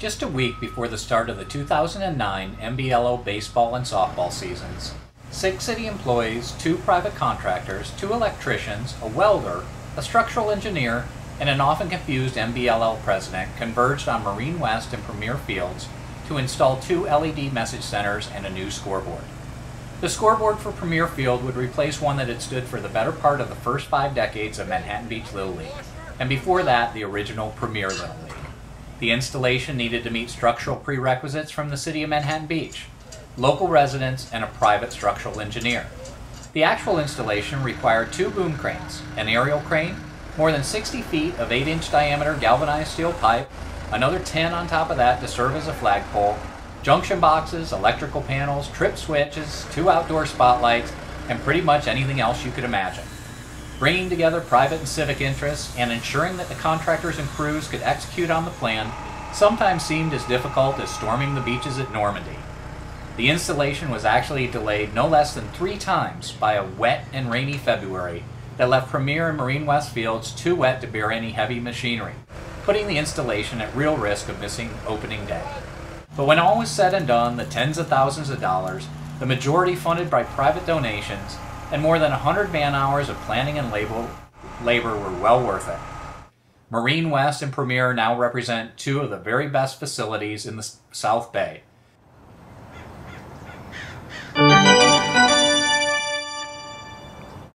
Just a week before the start of the 2009 NBLO baseball and softball seasons, 6 city employees, 2 private contractors, 2 electricians, a welder, a structural engineer, and an often confused NBLL president converged on Marine West and Premier Fields to install 2 LED message centers and a new scoreboard. The scoreboard for Premier Field would replace one that had stood for the better part of the first 5 decades of Manhattan Beach Little League, and before that, the original Premier Little League. The installation needed to meet structural prerequisites from the city of Manhattan Beach, local residents, and a private structural engineer. The actual installation required 2 boom cranes, an aerial crane, more than 60 feet of 8-inch diameter galvanized steel pipe, another 10 on top of that to serve as a flagpole, junction boxes, electrical panels, trip switches, 2 outdoor spotlights, and pretty much anything else you could imagine. Bringing together private and civic interests and ensuring that the contractors and crews could execute on the plan sometimes seemed as difficult as storming the beaches at Normandy. The installation was actually delayed no less than 3 times by a wet and rainy February that left Premier and Marine West Fields too wet to bear any heavy machinery, putting the installation at real risk of missing opening day. But when all was said and done, the tens of thousands of dollars, the majority funded by private donations, and more than 100 man-hours of planning and labor were well worth it. Marine West and Premier now represent 2 of the very best facilities in the South Bay.